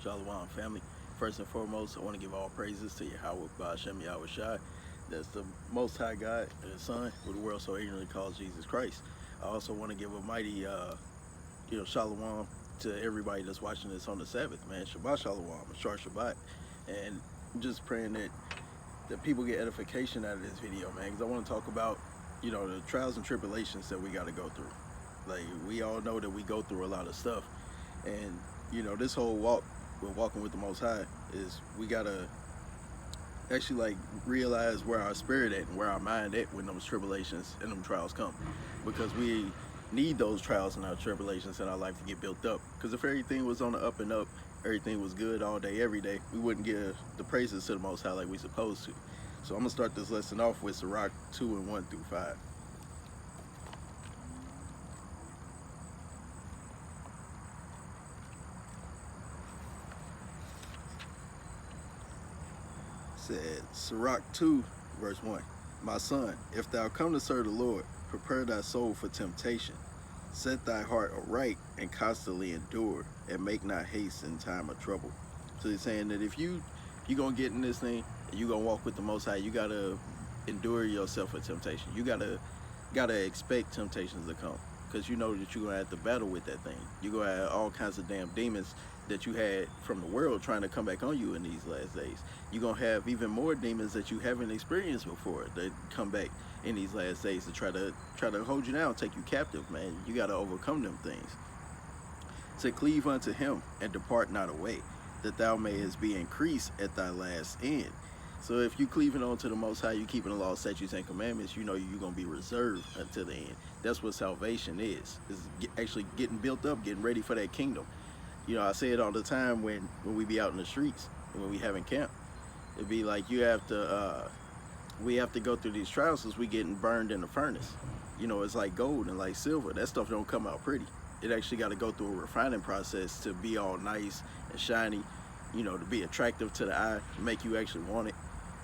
Shalom, family. First and foremost, I want to give all praises to Yahweh Ba'Shem Yahweh Shai. That's the Most High God and His Son, who the world so ignorantly calls Jesus Christ. I also want to give a mighty, shalom to everybody that's watching this on the Sabbath, man. Shabbat shalom, a short Shabbat. And I'm just praying that people get edification out of this video, man, because I want to talk about, the trials and tribulations that we got to go through. Like, we all know that we go through a lot of stuff. And, this whole walk, we're walking with the Most High, is we got to actually, realize where our spirit at and where our mind at when those tribulations and them trials come. Because we need those trials and our tribulations in our life to get built up. Because if everything was on the up and up, everything was good all day, every day, we wouldn't give the praises to the Most High like we supposed to. So I'm going to start this lesson off with Sirach 2 and 1 through 5. Said, Sirach 2, verse 1. My son, if thou come to serve the Lord, prepare thy soul for temptation. Set thy heart aright and constantly endure, and make not haste in time of trouble. So he's saying that if you're going to get in this thing, and you're going to walk with the Most High, you got to endure yourself for temptation. You got to expect temptations to come, because you know that you're going to have to battle with that thing. You're going to have all kinds of damn demons that you had from the world trying to come back on you in these last days. You're going to have even more demons that you haven't experienced before that come back in these last days to try to hold you down, take you captive, man. You got to overcome them things. To cleave unto him and depart not away, that thou mayest be increased at thy last end. So if you cleaving on to the Most High, you keeping the law, statutes, and commandments, you know you're going to be reserved until the end. That's what salvation is actually getting built up, getting ready for that kingdom. I say it all the time when we be out in the streets, when we having camp. It'd be like we have to go through these trials as we getting burned in the furnace. It's like gold and like silver. That stuff don't come out pretty. It actually got to go through a refining process to be all nice and shiny, to be attractive to the eye, make you actually want it.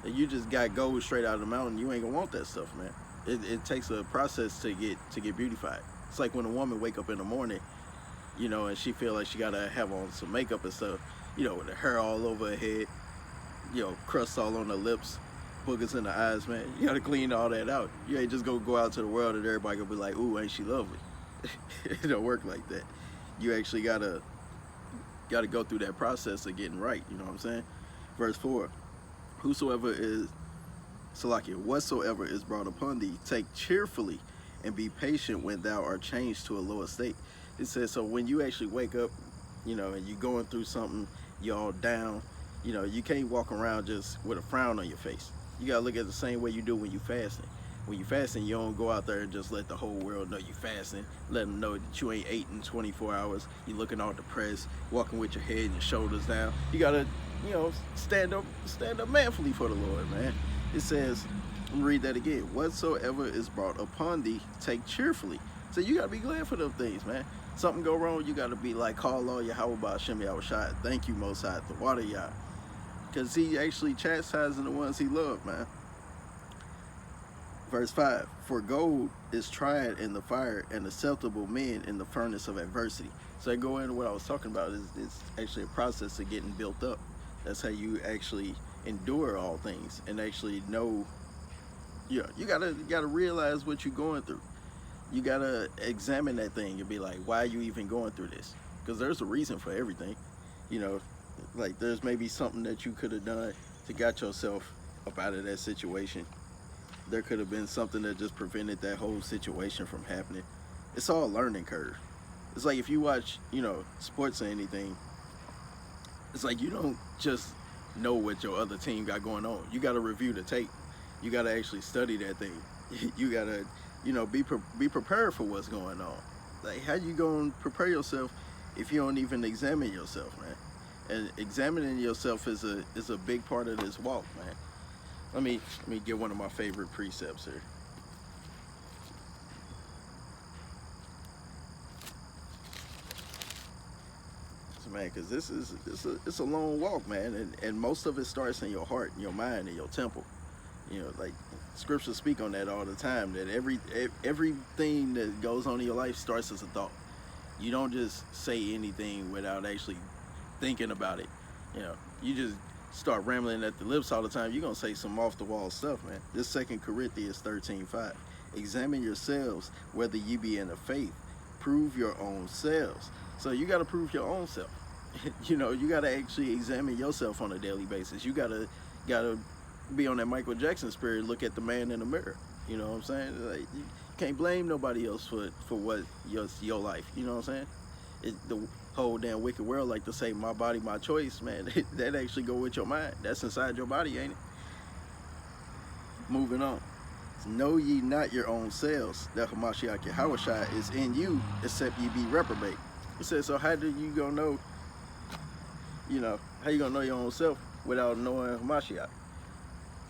And you just got gold straight out of the mountain, you ain't gonna want that stuff, man. It takes a process to get beautified. It's like when a woman wake up in the morning, and she feel like she gotta have on some makeup and stuff, with her hair all over her head, crust all on her lips, boogers in the eyes, man. You gotta clean all that out. You ain't just gonna go out to the world and everybody gonna be like, ooh, ain't she lovely? It don't work like that. You actually gotta go through that process of getting right, you know what I'm saying? Verse 4, whatsoever is brought upon thee, take cheerfully and be patient when thou art changed to a lower state. It says, so when you actually wake up, and you're going through something, you're all down, you can't walk around just with a frown on your face. You gotta look at it the same way you do when you fasting. When you fasting, you don't go out there and just let the whole world know you fasting, let them know that you ain't ate in 24 hours, you looking all depressed, walking with your head and your shoulders down. You gotta, stand up manfully for the Lord, man. It says, let me read that again. Whatsoever is brought upon thee, take cheerfully. So you gotta be glad for them things, man. Something go wrong, you gotta be like, call on Yahweh Ba'Shem Yahweh Shai. Thank you, Most High, the water Yah. Because he actually chastising the ones he loved, man. Verse 5, for gold is tried in the fire, and acceptable men in the furnace of adversity. So I go into what I was talking about is actually a process of getting built up. That's how you actually endure all things and actually know, you gotta realize what you're going through. You gotta examine that thing and be like, why are you even going through this? Because there's a reason for everything. Like there's maybe something that you could have done to got yourself up out of that situation. There could have been something that just prevented that whole situation from happening. It's all a learning curve. It's like if you watch, sports or anything, it's like you don't just know what your other team got going on. You got to review the tape. You got to actually study that thing. You got to, be prepared for what's going on. Like, how you going to prepare yourself if you don't even examine yourself, man? And examining yourself is a big part of this walk, man. Let me get one of my favorite precepts here. So, man, because it's a long walk, man, and most of it starts in your heart, in your mind, in your temple. Like scriptures speak on that all the time. That everything that goes on in your life starts as a thought. You don't just say anything without actually thinking about it. You know, you just start rambling at the lips all the time, you're gonna say some off the wall stuff, man. This 2 Corinthians 13:5. Examine yourselves whether ye be in the faith. Prove your own selves. So you gotta prove your own self. You know, you gotta actually examine yourself on a daily basis. You gotta be on that Michael Jackson spirit, look at the man in the mirror. You know what I'm saying? Like, you can't blame nobody else for what your life. You know what I'm saying? The whole damn wicked world like to say, my body, my choice, man. That actually go with your mind. That's inside your body, ain't it? Moving on. Know ye not your own selves that Hamashiach Yahushua is in you, except ye be reprobate. He said, so how do you gonna know, you know, how you gonna know your own self without knowing Hamashiach?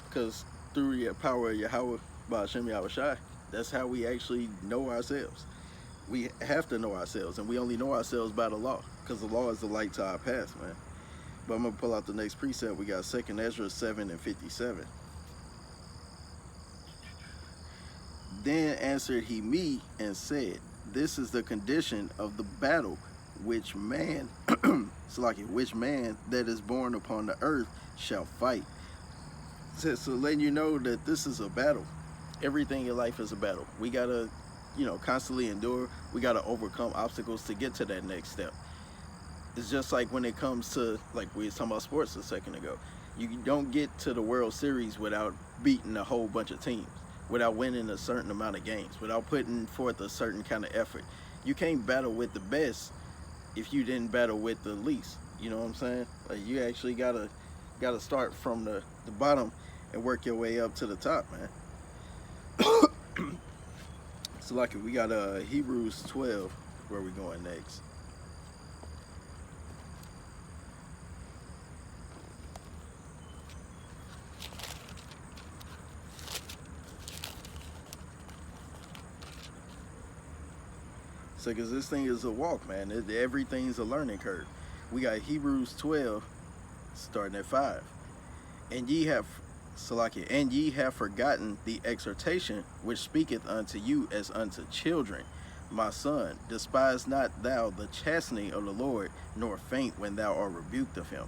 Because through the power of Yahweh, Ba'ashem Yahushua, that's how we actually know ourselves. We have to know ourselves, and we only know ourselves by the law, because the law is the light to our path, man. But I'm going to pull out the next precept. We got 2 Ezra 7:57. Then answered he me and said, this is the condition of the battle which man, which man that is born upon the earth shall fight. So letting you know that this is a battle. Everything in life is a battle. We gotta, you know, constantly endure. We gotta overcome obstacles to get to that next step. It's just like when it comes to, like we were talking about sports a second ago. You don't get to the World Series without beating a whole bunch of teams, without winning a certain amount of games, without putting forth a certain kind of effort. You can't battle with the best if you didn't battle with the least. You know what I'm saying? Like, you actually gotta start from the bottom and work your way up to the top, man. So like we got Hebrews 12, where we going next. So because this thing is a walk, man. Everything's a learning curve. We got Hebrews 12 starting at 5. And ye have forgotten the exhortation which speaketh unto you as unto children. My son, despise not thou the chastening of the Lord, nor faint when thou art rebuked of him.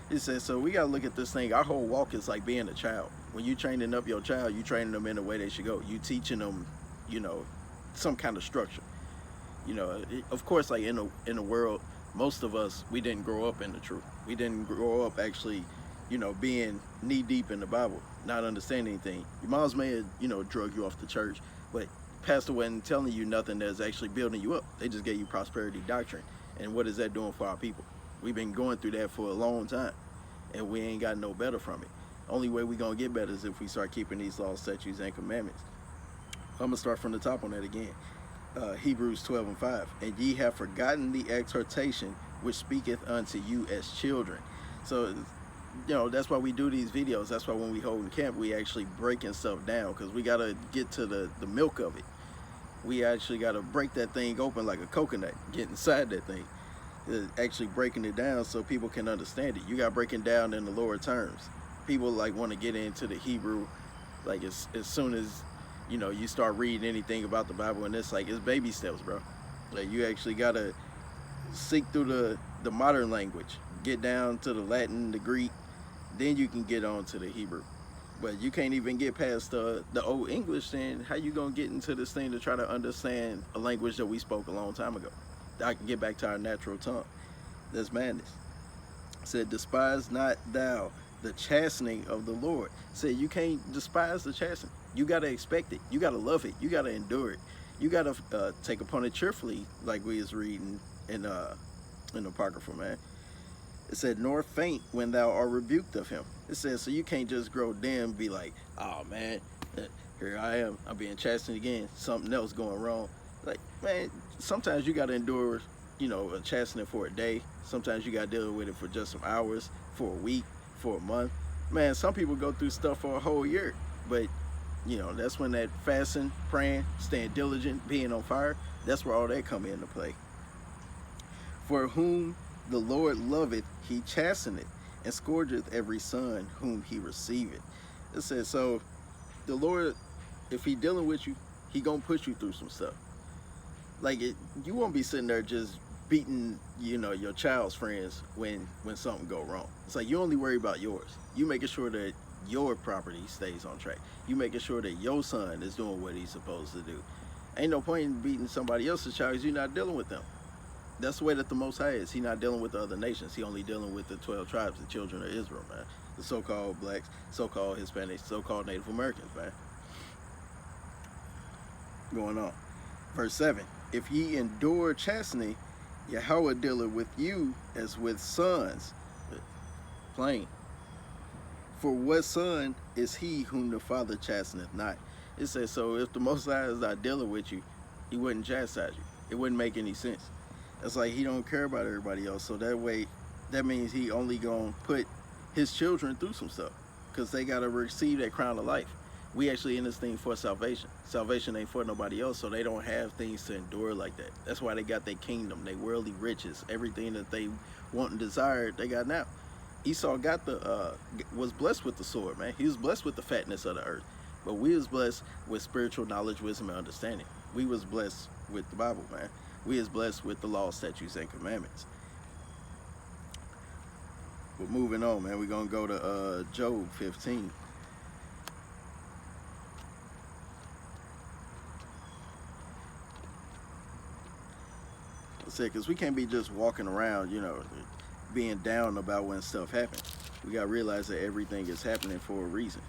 It says, so we got to look at this thing. Our whole walk is like being a child. When you training up your child, you training them in the way they should go. You teaching them, you know, some kind of structure. You know, of course, like in the world, most of us, we didn't grow up in the truth. We didn't grow up actually, you know, being knee deep in the Bible, not understanding anything. Your moms may have, you know, drug you off the church, but pastor wasn't telling you nothing that's actually building you up. They just gave you prosperity doctrine. And what is that doing for our people? We've been going through that for a long time, and we ain't got no better from it. Only way we gonna get better is if we start keeping these laws, statutes, and commandments. I'm gonna start from the top on that again. Hebrews 12:5. And ye have forgotten the exhortation which speaketh unto you as children. So, you know, that's why we do these videos. That's why when we hold in camp, we actually breaking stuff down, because we got to get to the milk of it. We actually got to break that thing open like a coconut, get inside that thing, actually breaking it down so people can understand it. You got to break it down in the lower terms. People like want to get into the Hebrew, like as soon as, you know, you start reading anything about the Bible, and it's like, it's baby steps, bro. Like, you actually got to seek through the modern language, get down to the Latin, the Greek, then you can get on to the Hebrew. But you can't even get past the old English, then how you gonna get into this thing to try to understand a language that we spoke a long time ago? I can get back to our natural tongue. That's madness. It said, despise not thou the chastening of the Lord. It said, you can't despise the chastening. You gotta expect it. You gotta love it. You gotta endure it. You gotta take upon it cheerfully, like we was reading in the Apocrypha, man. It said, nor faint when thou art rebuked of him. It says, so you can't just grow dim and be like, oh man, here I am, I'm being chastened again, something else going wrong. Like, man, sometimes you gotta endure, you know, a chastening for a day. Sometimes you gotta deal with it for just some hours, for a week, for a month. Man, some people go through stuff for a whole year. But, you know, that's when that fasting, praying, staying diligent, being on fire, that's where all that come into play. For whom the Lord loveth, he chasteneth, and scourgeth every son whom he receiveth. It says, so the Lord, if he dealing with you, he gonna push you through some stuff. Like, you won't be sitting there just beating, your child's friends when something go wrong. It's like you only worry about yours. You making sure that your property stays on track. You making sure that your son is doing what he's supposed to do. Ain't no point in beating somebody else's child because you're not dealing with them. That's the way that the Most High is. He's not dealing with the other nations. He only dealing with the 12 tribes, the children of Israel, man. The so-called blacks, so-called Hispanics, so-called Native Americans, man. Going on. Verse 7. If ye endure chastening, Yahweh dealeth with you as with sons. Plain. For what son is he whom the Father chasteneth not? It says, so if the Most High is not dealing with you, he wouldn't chastise you. It wouldn't make any sense. It's like he don't care about everybody else. So that way, that means he only gonna put his children through some stuff because they gotta receive that crown of life. We actually in this thing for salvation. Salvation ain't for nobody else, so they don't have things to endure like that. That's why they got their kingdom, their worldly riches, everything that they want and desire, they got now. Esau got was blessed with the sword, man. He was blessed with the fatness of the earth. But we was blessed with spiritual knowledge, wisdom, and understanding. We was blessed with the Bible, man. We is blessed with the law, statutes, and commandments. But moving on, man, we're going to go to Job 15. I said, because we can't be just walking around, being down about when stuff happens. We got to realize that everything is happening for a reason.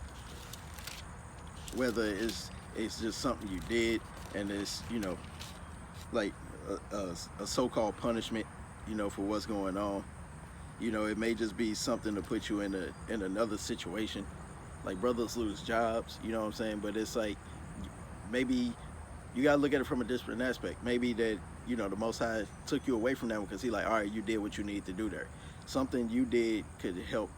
Whether it's just something you did and it's, like a so-called punishment, for what's going on. It may just be something to put you in another situation. Like brothers lose jobs, you know what I'm saying? But it's like, maybe you got to look at it from a different aspect. Maybe that, the Most High took you away from them because he like, all right, you did what you need to do there. Something you did could help,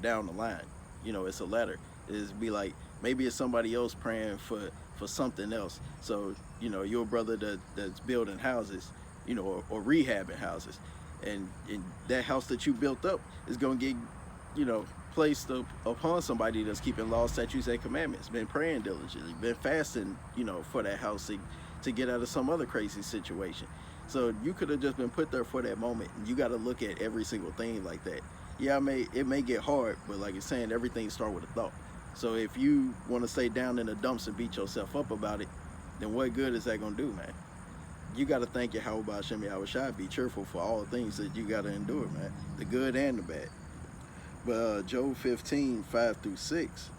down the line. It's a ladder. It's be like, maybe it's somebody else praying for something else. So, you're a brother that's building houses, or rehabbing houses. And that house that you built up is going to get, placed upon somebody that's keeping laws, statutes, and commandments, been praying diligently, been fasting, for that house to get out of some other crazy situation. So you could have just been put there for that moment. And you got to look at every single thing like that. Yeah, it may get hard, but like it's saying, everything starts with a thought. So if you want to stay down in the dumps and beat yourself up about it, then what good is that going to do, man? You got to thank Yahweh B'Ashem Yahweh Shai, be cheerful for all things that you got to endure, man. The good and the bad. But Job 15, 5 through 6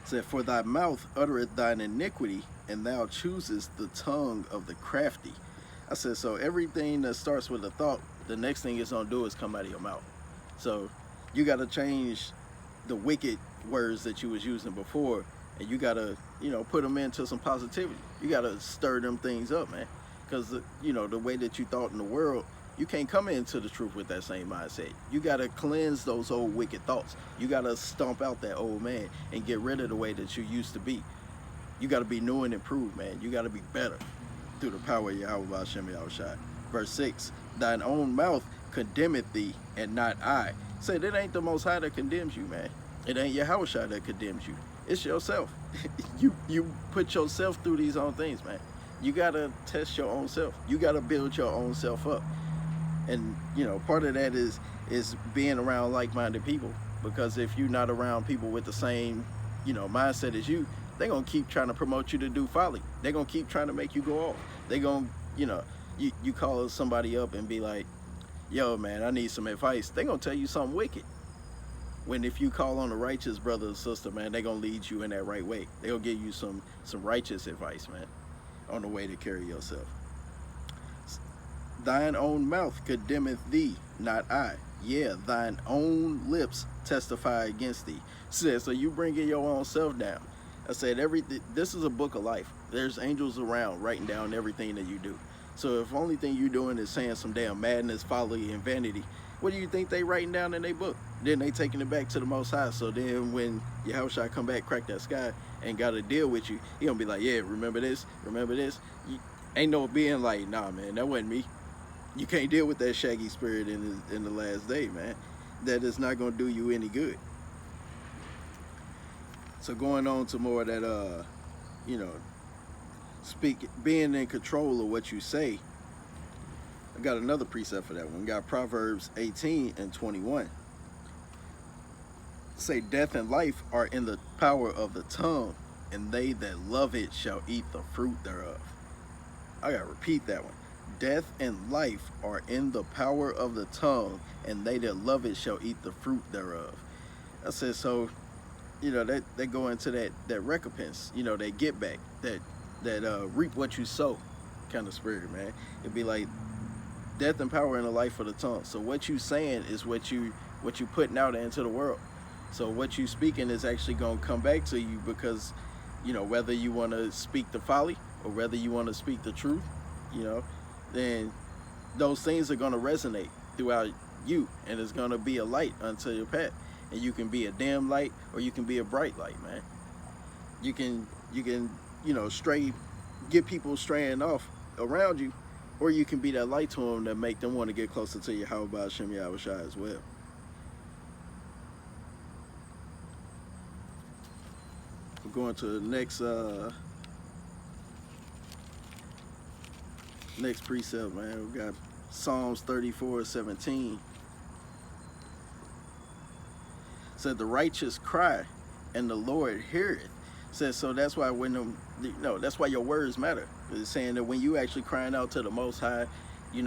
said, for thy mouth uttereth thine iniquity, and thou choosest the tongue of the crafty. I said, so everything that starts with a thought, the next thing it's going to do is come out of your mouth. So you got to change the wicked words that you was using before, and you got to, put them into some positivity. You got to stir them things up, man. Because, the way that you thought in the world, you can't come into the truth with that same mindset. You got to cleanse those old wicked thoughts. You got to stomp out that old man and get rid of the way that you used to be. You got to be new and improved, man. You got to be better through the power of Yahweh B'Ashem Yahweh Shai. Verse 6, thine own mouth condemneth thee, and not I. Say, that ain't the Most High that condemns you, man. It ain't Yahweh Shai that condemns you. It's yourself. you put yourself through these own things, man. You got to test your own self. You got to build your own self up. And, part of that is being around like-minded people. Because if you're not around people with the same, mindset as you, they're going to keep trying to promote you to do folly. They're going to keep trying to make you go off. They're going to, you call somebody up and be like, yo, man, I need some advice. They're going to tell you something wicked. When if you call on a righteous brother or sister, man, they're going to lead you in that right way. They'll give you some righteous advice, man, on the way to carry yourself. Thine own mouth condemneth thee, not I. Yeah, thine own lips testify against thee. So you bringing your own self down. I said, this is a book of life. There's angels around writing down everything that you do. So if the only thing you're doing is saying some damn madness, folly, and vanity, what do you think they writing down in their book? Then they taking it back to the Most High. So then when Yahushua come back, crack that sky, and got to deal with you, he gonna be like, yeah, remember this? Remember this? Ain't no being like, nah, man, that wasn't me. You can't deal with that shaggy spirit in the last day, man. That is not gonna do you any good. So going on to more of that, being in control of what you say. We got another precept for that one. We got Proverbs 18 and 21. Say, death and life are in the power of the tongue, and they that love it shall eat the fruit thereof. I gotta repeat that one. Death and life are in the power of the tongue, and they that love it shall eat the fruit thereof. I said, so, they go into that recompense, they get back, that reap what you sow kind of spirit, man. It'd be like death and power in the life of the tongue. So what you saying is what you putting out into the world. So what you speaking is actually going to come back to you, because whether you want to speak the folly or whether you want to speak the truth, then those things are going to resonate throughout you, and it's going to be a light unto your path. And you can be a dim light, or you can be a bright light, man. You can get people straying off around you, or you can be that light to them that make them want to get closer to you. How about Shem Yahushua as well? We're going to the next precept, man. We got Psalms 34:17. Said, the righteous cry, and the Lord heareth. Says, so that's why that's why your words matter. It's saying that when you actually crying out to the Most High, you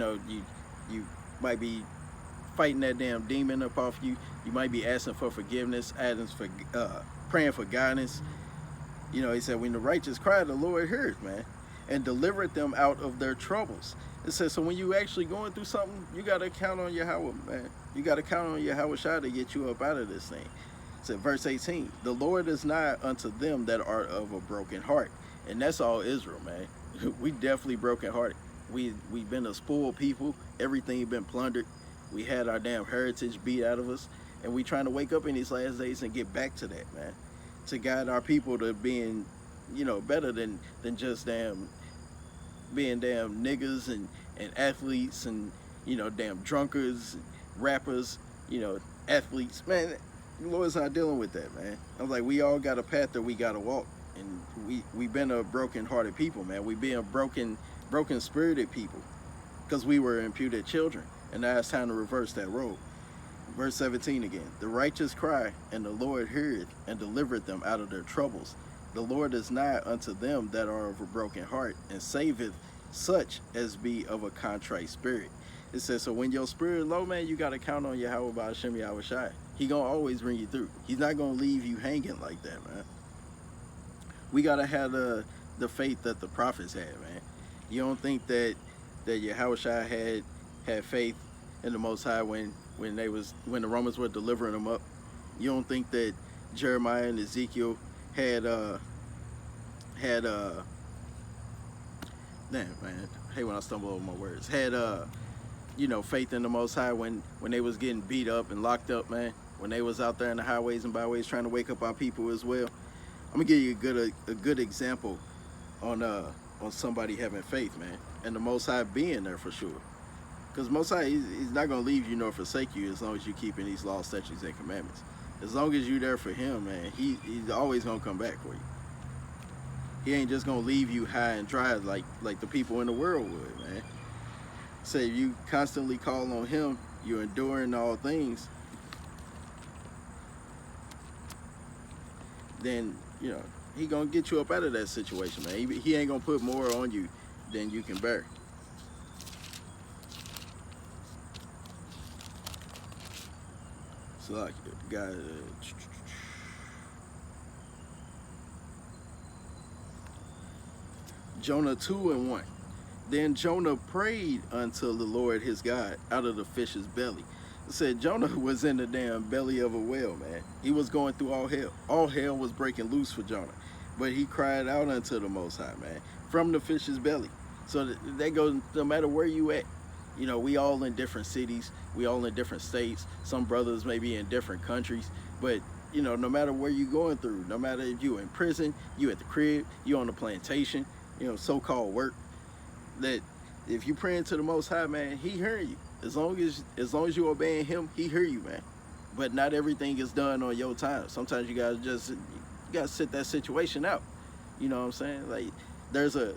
might be fighting that damn demon up off you. You might be asking for forgiveness, praying for guidance. He said, when the righteous cry, the Lord hears, man, and delivered them out of their troubles. It says, so when you actually going through something, you got to count on Yahweh, man. You got to count on Yahushua to get you up out of this thing. It said, verse 18, the Lord is nigh unto them that are of a broken heart. And that's all Israel, man. We definitely broken hearted. We've been a spoiled people. Everything been plundered. We had our damn heritage beat out of us. And we trying to wake up in these last days and get back to that, man. To guide our people to being, better than just being damn niggas and athletes and, damn drunkards, rappers, athletes. Man, the Lord's not dealing with that, man. I'm like, we all got a path that we got to walk. And we been a broken-hearted people, man. We been broken-spirited people, because we were imputed children. And now it's time to reverse that role. Verse 17 again. The righteous cry, and the Lord heareth, and delivereth them out of their troubles. The Lord is nigh unto them that are of a broken heart, and saveth such as be of a contrite spirit. It says, so when your spirit low, man, you got to count on Yahweh by Hashem Yahushai. He going to always bring you through. He's not going to leave you hanging like that, man. We got to have the faith that the prophets had, man. You don't think that Yahushua had faith in the Most High when the Romans were delivering them up? You don't think that Jeremiah and Ezekiel had damn, man, hey, when I stumble over my words, had faith in the Most High when they was getting beat up and locked up, man, when they was out there in the highways and byways trying to wake up our people as well? I'm gonna give you a good example on somebody having faith, man, and the Most High being there for sure. Because Most High, he's not gonna leave you nor forsake you as long as you keeping these laws, statutes, and commandments. As long as you there for him, man, he's always gonna come back for you. He ain't just gonna leave you high and dry like the people in the world would, man. So if you constantly call on him, you're enduring all things, then he gonna get you up out of that situation, man. He ain't gonna put more on you than you can bear. So like, got Jonah 2:1. Then Jonah prayed unto the Lord his God out of the fish's belly. It said Jonah was in the damn belly of a whale, man. He was going through all hell. All hell was breaking loose for Jonah. But he cried out unto the Most High, man, from the fish's belly. So that goes, no matter where you at. We all in different cities. We all in different states. Some brothers may be in different countries. But, no matter where you going through, no matter if you in prison, you at the crib, you on the plantation, so-called work, that if you praying to the Most High, man, he hearing you. As long as you obeying him, he hear you, man. But not everything is done on your time. Sometimes you gotta sit that situation out. You know what I'm saying? Like, There's a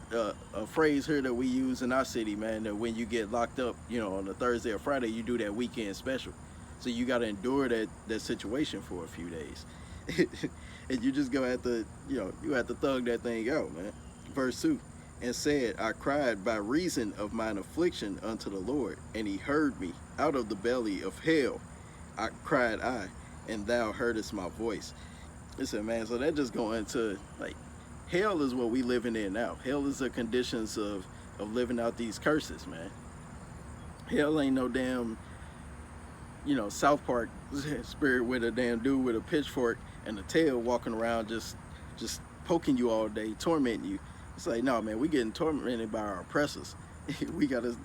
phrase here that we use in our city, man, that when you get locked up, on a Thursday or Friday, you do that weekend special. So you got to endure that situation for a few days. And you just go have to, you have to thug that thing out, man. Verse 2, and said, I cried by reason of mine affliction unto the Lord, and he heard me. Out of the belly of hell cried I, and thou heardest my voice. Listen, man, so that just going into, like, hell is what we living in now. Hell is the conditions of living out these curses, man. Hell ain't no damn, South Park spirit with a damn dude with a pitchfork and a tail walking around just poking you all day, tormenting you. It's like, no, man, we getting tormented by our oppressors. We gotta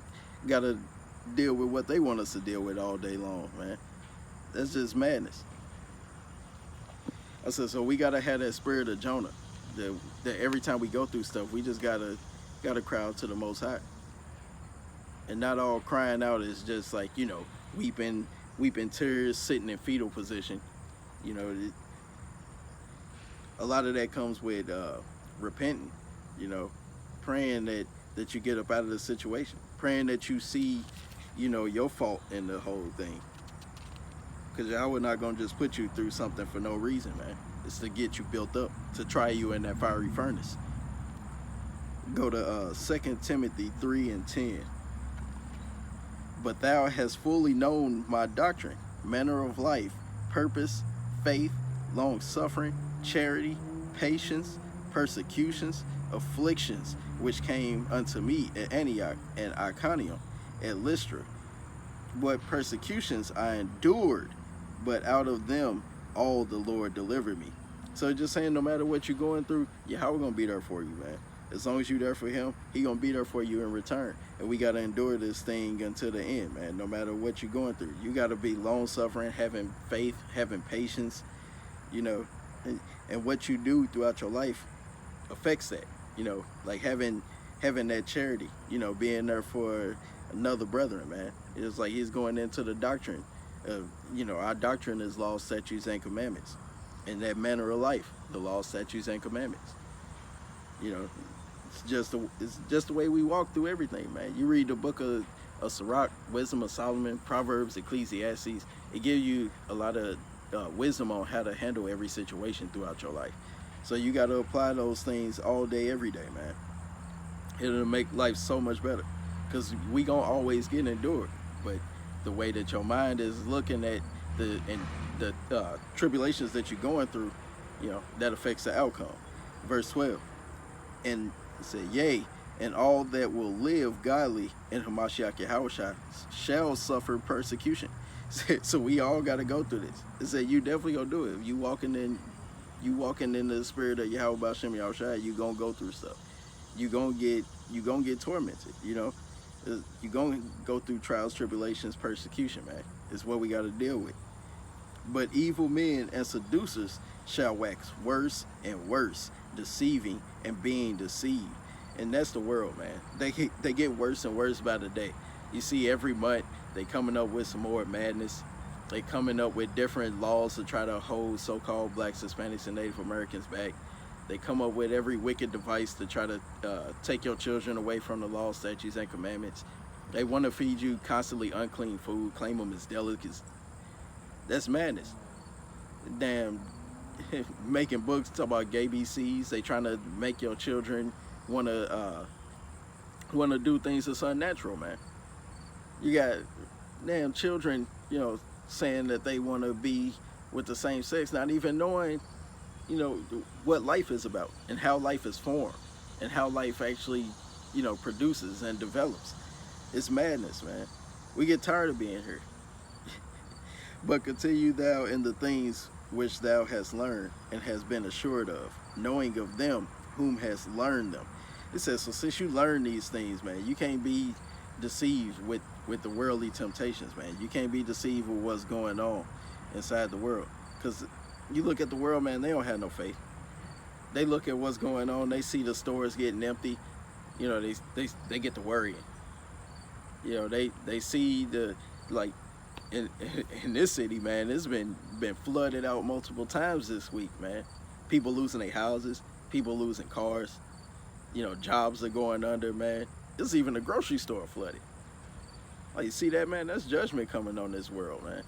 deal with what they want us to deal with all day long, man. That's just madness. I said, so we gotta have that spirit of Jonah. That every time we go through stuff, we just gotta cry out to the Most High. And not all crying out is just like, weeping tears, sitting in fetal position. A lot of that comes with repenting, praying that you get up out of the situation, praying that you see, your fault in the whole thing. Because Yahweh not going to just put you through something for no reason, man. It's to get you built up, to try you in that fiery furnace. Go to 2 Timothy 3:10. But thou hast fully known my doctrine, manner of life, purpose, faith, long-suffering, charity, patience, persecutions, afflictions, which came unto me at Antioch and Iconium, at Lystra. What persecutions I endured, but out of them all the Lord delivered me. So just saying, no matter what you're going through, Yahweh gonna be there for you, man. As long as you're there for him, he gonna be there for you in return. And we gotta endure this thing until the end, man. No matter what you're going through, you gotta be long-suffering, having faith, having patience, and what you do throughout your life affects that. Like having that charity, being there for another brethren, man. It's like he's going into the doctrine. Our doctrine is law, statutes, and commandments. And that manner of life, the law, statutes, and commandments. It's just the way we walk through everything, man. You read the book of Sirach, Wisdom of Solomon, Proverbs, Ecclesiastes. It gives you a lot of wisdom on how to handle every situation throughout your life. So you got to apply those things all day, every day, man. It'll make life so much better. Because we gonna always get endured, but the way that your mind is looking at the tribulations that you're going through, that affects the outcome. Verse 12, and it said, yea, and all that will live godly in Hamashiach Yahushua shall suffer persecution. So we all got to go through this. It said you definitely gonna do it. If you walking in the spirit of Yahweh B'Shem Yahushua, you gonna go through stuff. You gonna get tormented. You're going to go through trials, tribulations, persecution, man. It's what we got to deal with. But evil men and seducers shall wax worse and worse, deceiving and being deceived. And that's the world, man. They get worse and worse by the day. You see, every month, they coming up with some more madness. They coming up with different laws to try to hold so-called blacks, Hispanics, and Native Americans back. They come up with every wicked device to try to take your children away from the law, statutes, and commandments. They want to feed you constantly unclean food, claim them as delicacies. That's madness. Damn, making books talk about gay BCs. They trying to make your children want to do things that's unnatural, man. You got damn children, saying that they want to be with the same sex, not even knowing what life is about and how life is formed and how life actually, produces and develops. It's madness, man. We get tired of being here. But continue thou in the things which thou hast learned and hast been assured of, knowing of them whom hast learned them. It says, so since you learn these things, man, you can't be deceived with the worldly temptations, man. You can't be deceived with what's going on inside the world. Because you look at the world, man, they don't have no faith. They look at what's going on. They see the stores getting empty. They get to worrying. They see in this city, man, it's been flooded out multiple times this week, man. People losing their houses, people losing cars. Jobs are going under, man. It's even the grocery store flooded. Like, you see that, man? That's judgment coming on this world, man.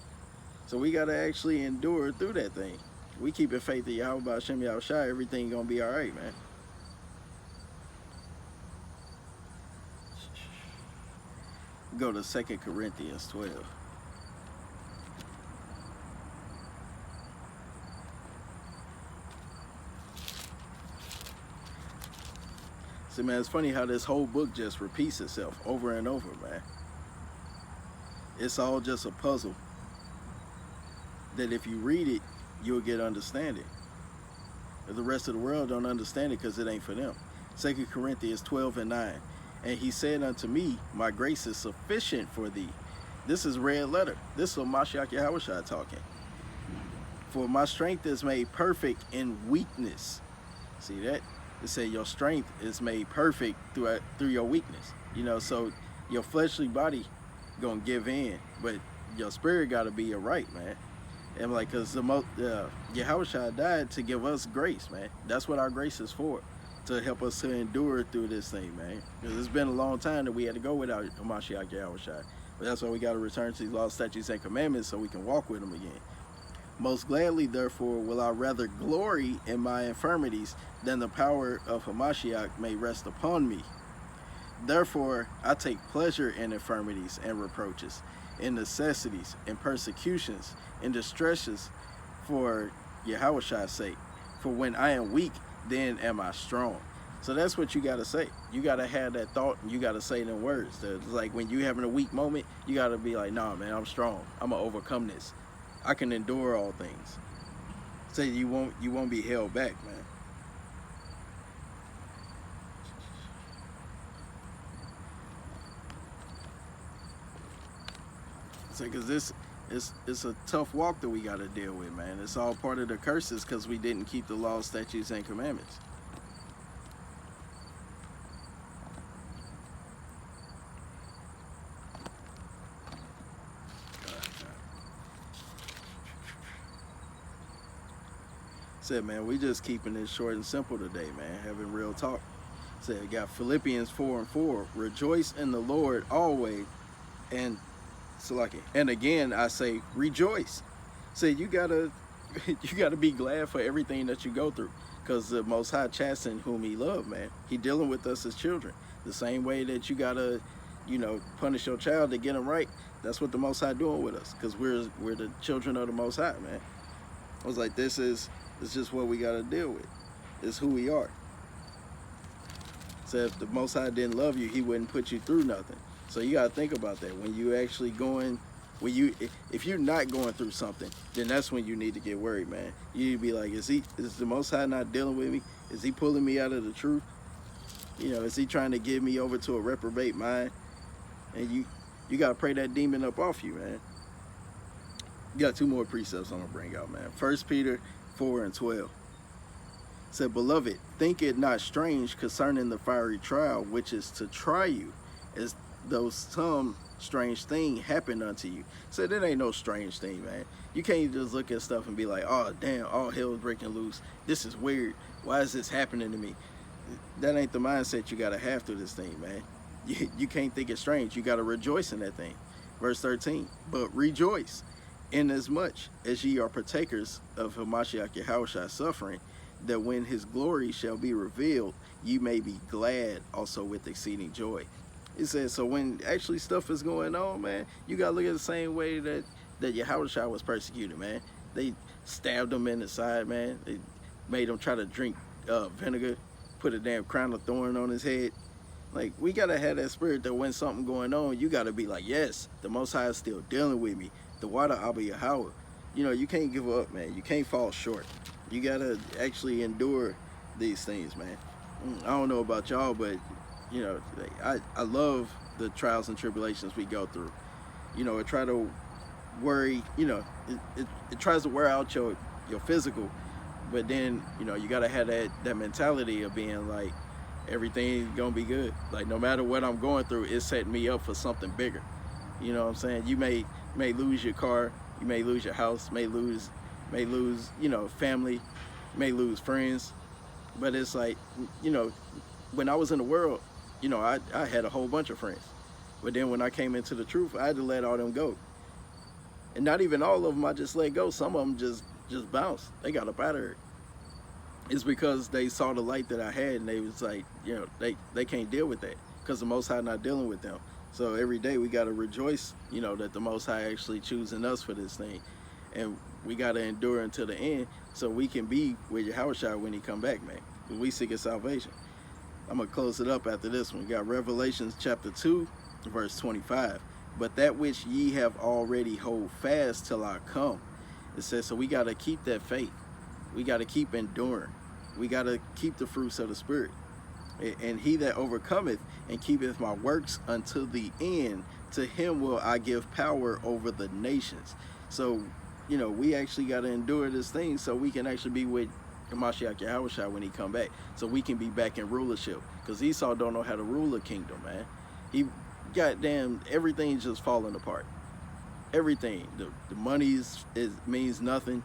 So we got to actually endure through that thing. We keep in faith that Yahweh Hashem Yahushua, everything going to be all right, man. Go to 2 Corinthians 12. See, man, it's funny how this whole book just repeats itself over and over, man. It's all just a puzzle that if you read it, you'll get understanding. The rest of the world don't understand it because it ain't for them. 2 Corinthians 12 and 9. And he said unto me, my grace is sufficient for thee. This is red letter. This is Mashiach Yahushua talking. For my strength is made perfect in weakness. See that? It said your strength is made perfect through your weakness. So your fleshly body gonna give in, but your spirit gotta be right, man. And like, cause Yahushua died to give us grace, man. That's what our grace is for, to help us to endure through this thing, man. Because it's been a long time that we had to go without Mashiach Yahushua. But that's why we got to return to these laws, statutes, and commandments so we can walk with them again. Most gladly, therefore, will I rather glory in my infirmities than the power of Hamashiach may rest upon me. Therefore, I take pleasure in infirmities and reproaches, in necessities and persecutions, in distresses for Yahushua's sake. For when I am weak, then am I strong. So that's what you got to say. You got to have that thought, and you got to say them words. It's like when you having a weak moment, you got to be like, nah, man, I'm strong. I'm going to overcome this. I can endure all things. So you won't be held back, man. So because this it's a tough walk that we got to deal with, man. It's all part of the curses because we didn't keep the laws, statutes, and commandments. Said, man, we just keeping it short and simple today, man. Having real talk. Said, we got Philippians 4 and 4. Rejoice in the Lord always, and again I say rejoice. Said, you gotta be glad for everything that you go through, because the Most High chastening whom He loved, man. He dealing with us as children. The same way that you gotta, punish your child to get them right. That's what the Most High doing with us, because we're the children of the Most High, man. I was like, it's just what we got to deal with. It's who we are. So if the Most High didn't love you, He wouldn't put you through nothing. So you got to think about that. When you actually if you're not going through something, then that's when you need to get worried, man. You need to be like, is the Most High not dealing with me? Is He pulling me out of the truth? Is He trying to give me over to a reprobate mind? And you got to pray that demon up off you, man. You got two more precepts I'm going to bring out, man. 1 Peter 4 and 12. Said, beloved, think it not strange concerning the fiery trial, which is to try you, as though some strange thing happened unto you. Said, it ain't no strange thing, man. You can't just look at stuff and be like, oh, damn, all hell's breaking loose. This is weird. Why is this happening to me? That ain't the mindset you got to have through this thing, man. You can't think it's strange. You got to rejoice in that thing. Verse 13, but rejoice, inasmuch as ye are partakers of Hamashiach Yahushua's suffering, that when His glory shall be revealed, ye may be glad also with exceeding joy. It says, so when actually stuff is going on, man, you got to look at the same way that Yahushua was persecuted, man. They stabbed him in the side, man. They made him try to drink vinegar, put a damn crown of thorn on his head. Like, we got to have that spirit that when something going on, you got to be like, yes, the Most High is still dealing with me. The water Abba Yahweh. You can't give up, man. You can't fall short. You got to actually endure these things, man. I don't know about y'all, but, I love the trials and tribulations we go through. It try to worry, it tries to wear out your physical, but then, you got to have that mentality of being like, everything's going to be good. Like, no matter what I'm going through, it's setting me up for something bigger. You know what I'm saying? You may lose your car, you may lose your house, may lose, family, may lose friends, but it's like, when I was in the world, you know, I had a whole bunch of friends. But then when I came into the truth, I had to let all them go. And not even all of them I just let go. Some of them just bounced. They got up out of here. It's because they saw the light that I had, and they was like, you know, they can't deal with that because the Most High not dealing with them. So every day we got to rejoice, you know, that the Most High actually choosing us for this thing. And we got to endure until the end so we can be with Yahushua when he come back, man. We seek his salvation. I'm going to close it up after this one. We got Revelations chapter 2, verse 25. But that which ye have already hold fast till I come. It says, so we got to keep that faith. We got to keep enduring. We got to keep the fruits of the Spirit. And he that overcometh and keepeth my works until the end, to him will I give power over the nations. So, you know, we actually got to endure this thing so we can actually be with Mashiach Yahushua when he come back. So we can be back in rulership. Because Esau don't know how to rule a kingdom, man. He, goddamn, everything's just falling apart. Everything. The money means nothing.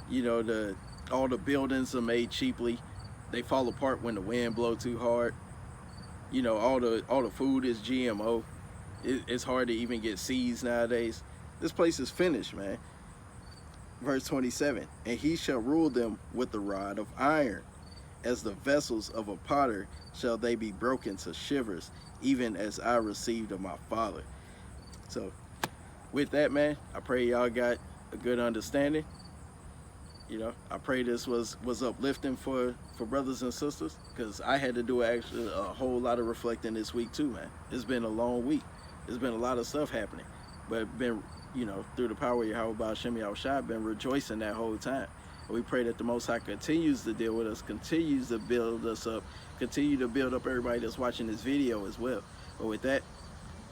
You know, all the buildings are made cheaply. They fall apart when the wind blow too hard. You know, all the food is GMO. It's hard to even get seeds nowadays. This place is finished, man. Verse 27, and he shall rule them with the rod of iron. As the vessels of a potter shall they be broken to shivers, even as I received of my Father. So, with that, man, I pray y'all got a good understanding. You know, I pray this was uplifting for brothers and sisters, because I had to do actually a whole lot of reflecting this week too, man. It's been a long week. There's been a lot of stuff happening, but been, you know, through the power of Yahweh Hashem Yahushua, I've been rejoicing that whole time. And we pray that the Most High continues to deal with us, continues to build us up, continue to build up everybody that's watching this video as well. But with that,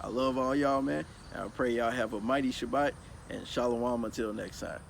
I love all y'all, man. And I pray y'all have a mighty Shabbat, and Shalom until next time.